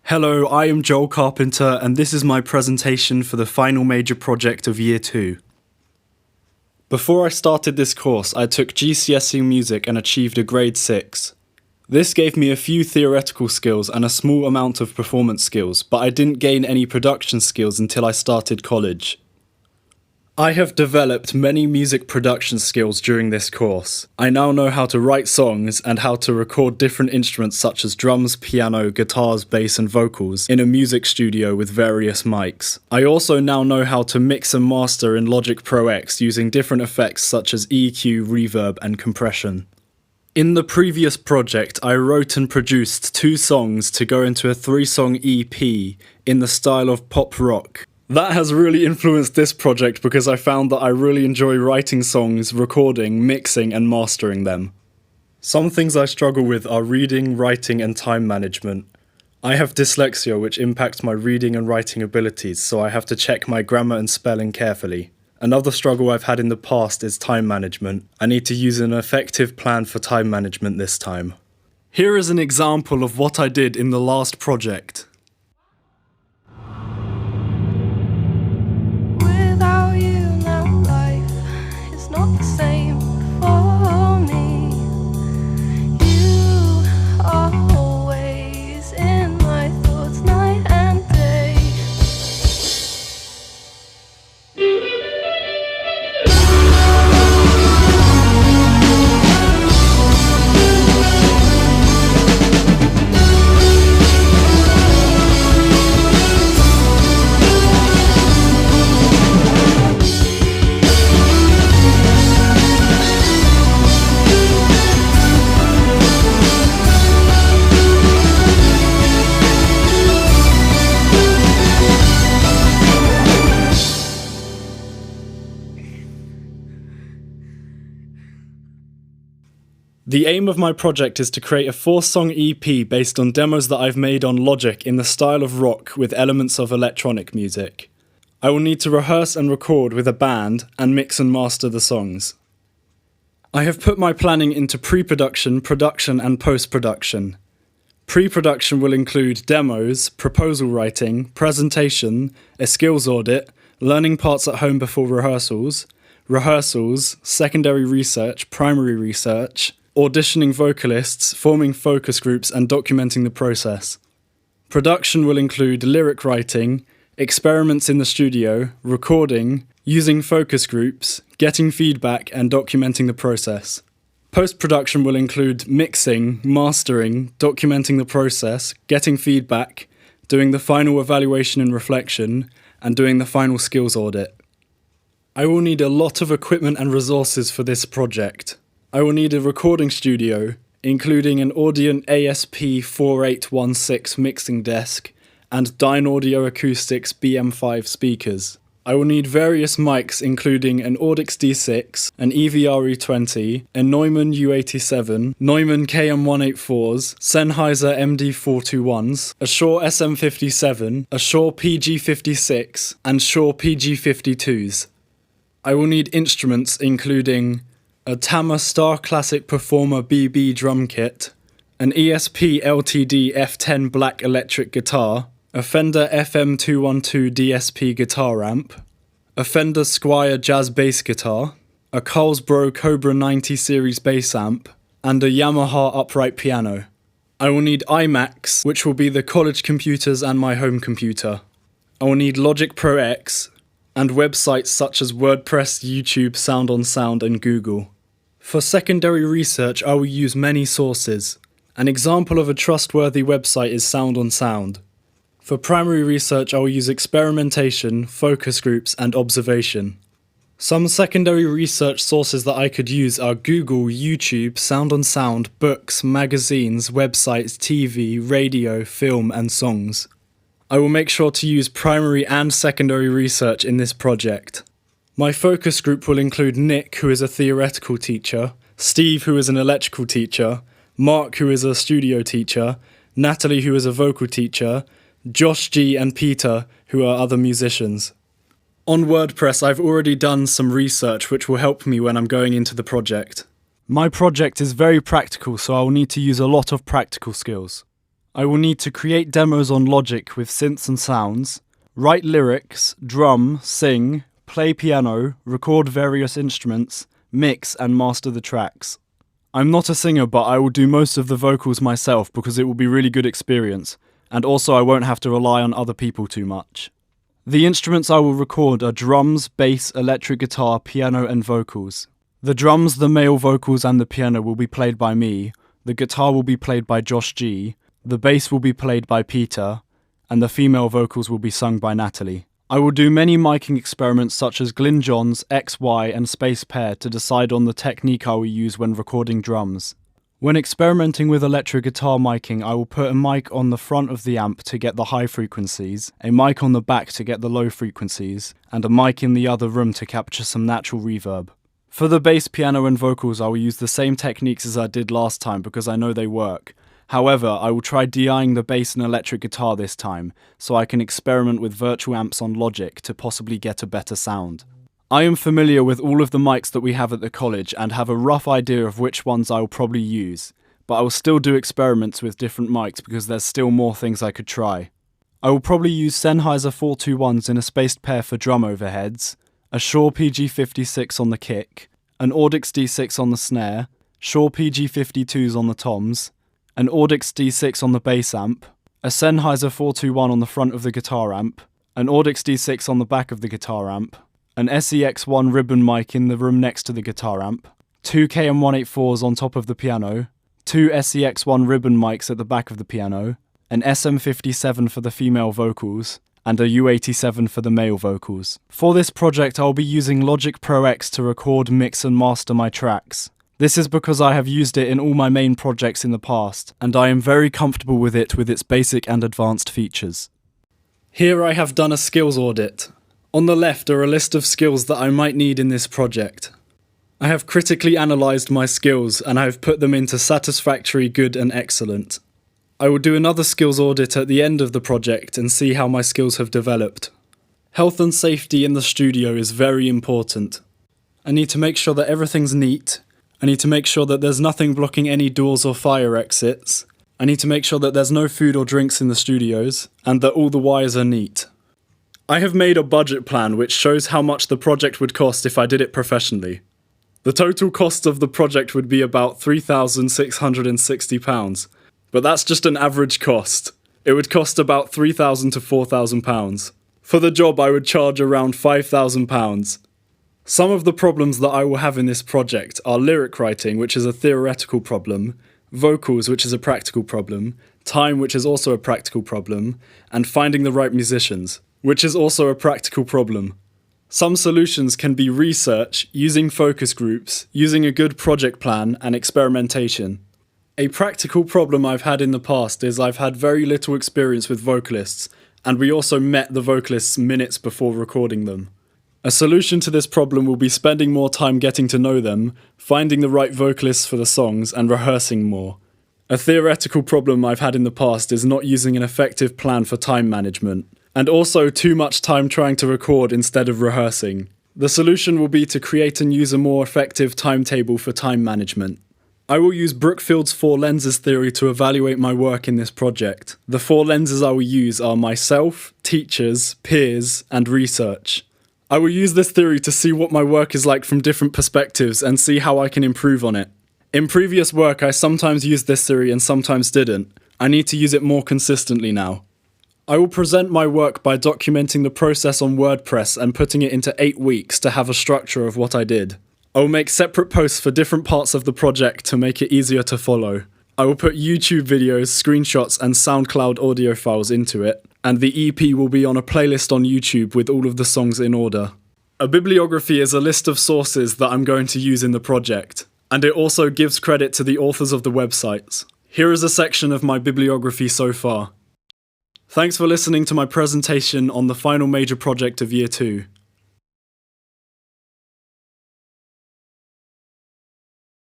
Hello, I am Joel Carpenter, and this is my presentation for the final major project of Year 2. Before I started this course, I took GCSE Music and achieved a grade 6. This gave me a few theoretical skills and a small amount of performance skills, but I didn't gain any production skills until I started college. I have developed many music production skills during this course. I now know how to write songs and how to record different instruments such as drums, piano, guitars, bass and vocals in a music studio with various mics. I also now know how to mix and master in Logic Pro X using different effects such as EQ, reverb and compression. In the previous project, I wrote and produced 2 songs to go into a 3-song EP in the style of pop rock. That has really influenced this project because I found that I really enjoy writing songs, recording, mixing and mastering them. Some things I struggle with are reading, writing and time management. I have dyslexia which impacts my reading and writing abilities, so I have to check my grammar and spelling carefully. Another struggle I've had in the past is time management. I need to use an effective plan for time management this time. Here is an example of what I did in the last project. Not the same for me. You are always in my thoughts night and day. The aim of my project is to create a 4-song EP based on demos that I've made on Logic in the style of rock with elements of electronic music. I will need to rehearse and record with a band and mix and master the songs. I have put my planning into pre-production, production and post-production. Pre-production will include demos, proposal writing, presentation, a skills audit, learning parts at home before rehearsals, secondary research, primary research, auditioning vocalists, forming focus groups and documenting the process. Production will include lyric writing, experiments in the studio, recording, using focus groups, getting feedback and documenting the process. Post-production will include mixing, mastering, documenting the process, getting feedback, doing the final evaluation and reflection, and doing the final skills audit. I will need a lot of equipment and resources for this project. I will need a recording studio, including an Audient ASP4816 mixing desk and Dynaudio Acoustics BM5 speakers. I will need various mics including an Audix D6, an EVRE20, a Neumann U87, Neumann KM184s, Sennheiser MD421s, a Shure SM57, a Shure PG56 and Shure PG52s. I will need instruments including a Tama Star Classic Performer BB drum kit, an ESP LTD F10 black electric guitar, a Fender FM212 DSP guitar amp, a Fender Squier jazz bass guitar, a Carlsbro Cobra 90 series bass amp, and a Yamaha upright piano. I will need iMacs, which will be the college computers and my home computer. I will need Logic Pro X, and websites such as WordPress, YouTube, Sound on Sound and Google. For secondary research, I will use many sources. An example of a trustworthy website is Sound on Sound. For primary research, I will use experimentation, focus groups and observation. Some secondary research sources that I could use are Google, YouTube, Sound on Sound, books, magazines, websites, TV, radio, film and songs. I will make sure to use primary and secondary research in this project. My focus group will include Nick, who is a theoretical teacher, Steve, who is an electrical teacher, Mark, who is a studio teacher, Natalie, who is a vocal teacher, Josh G and Peter, who are other musicians. On WordPress, I've already done some research which will help me when I'm going into the project. My project is very practical, so I will need to use a lot of practical skills. I will need to create demos on Logic with synths and sounds, write lyrics, drum, sing, play piano, record various instruments, mix and master the tracks. I'm not a singer, but I will do most of the vocals myself because it will be really good experience, and also I won't have to rely on other people too much. The instruments I will record are drums, bass, electric guitar, piano and vocals. The drums, the male vocals and the piano will be played by me, the guitar will be played by Josh G, the bass will be played by Peter, and the female vocals will be sung by Natalie. I will do many miking experiments such as Glyn Johns, XY and space pair to decide on the technique I will use when recording drums. When experimenting with electric guitar miking, I will put a mic on the front of the amp to get the high frequencies, a mic on the back to get the low frequencies, and a mic in the other room to capture some natural reverb. For the bass, piano and vocals, I will use the same techniques as I did last time because I know they work. However, I will try DIing the bass and electric guitar this time, so I can experiment with virtual amps on Logic to possibly get a better sound. I am familiar with all of the mics that we have at the college and have a rough idea of which ones I will probably use, but I will still do experiments with different mics because there's still more things I could try. I will probably use Sennheiser 421s in a spaced pair for drum overheads, a Shure PG56 on the kick, an Audix D6 on the snare, Shure PG52s on the toms, an Audix D6 on the bass amp, a Sennheiser 421 on the front of the guitar amp, an Audix D6 on the back of the guitar amp, an SEX1 ribbon mic in the room next to the guitar amp, two KM184s on top of the piano, two SEX1 ribbon mics at the back of the piano, an SM57 for the female vocals, and a U87 for the male vocals. For this project, I'll be using Logic Pro X to record, mix and master my tracks. This is because I have used it in all my main projects in the past, and I am very comfortable with it with its basic and advanced features. Here I have done a skills audit. On the left are a list of skills that I might need in this project. I have critically analysed my skills and I have put them into satisfactory, good and excellent. I will do another skills audit at the end of the project and see how my skills have developed. Health and safety in the studio is very important. I need to make sure that everything's neat. I need to make sure that there's nothing blocking any doors or fire exits. I need to make sure that there's no food or drinks in the studios and that all the wires are neat. I have made a budget plan which shows how much the project would cost if I did it professionally. The total cost of the project would be about £3,660, but that's just an average cost. It would cost about £3,000 to £4,000. For the job I would charge around £5,000. Some of the problems that I will have in this project are lyric writing, which is a theoretical problem, vocals, which is a practical problem, time, which is also a practical problem, and finding the right musicians, which is also a practical problem. Some solutions can be research, using focus groups, using a good project plan, and experimentation. A practical problem I've had in the past is I've had very little experience with vocalists, and we also met the vocalists minutes before recording them. A solution to this problem will be spending more time getting to know them, finding the right vocalists for the songs, and rehearsing more. A theoretical problem I've had in the past is not using an effective plan for time management, and also too much time trying to record instead of rehearsing. The solution will be to create and use a more effective timetable for time management. I will use Brookfield's 4 lenses theory to evaluate my work in this project. The 4 lenses I will use are myself, teachers, peers, and research. I will use this theory to see what my work is like from different perspectives and see how I can improve on it. In previous work I sometimes used this theory and sometimes didn't. I need to use it more consistently now. I will present my work by documenting the process on WordPress and putting it into 8 weeks to have a structure of what I did. I will make separate posts for different parts of the project to make it easier to follow. I will put YouTube videos, screenshots and SoundCloud audio files into it, and the EP will be on a playlist on YouTube with all of the songs in order. A bibliography is a list of sources that I'm going to use in the project, and it also gives credit to the authors of the websites. Here is a section of my bibliography so far. Thanks for listening to my presentation on the final major project of Year 2.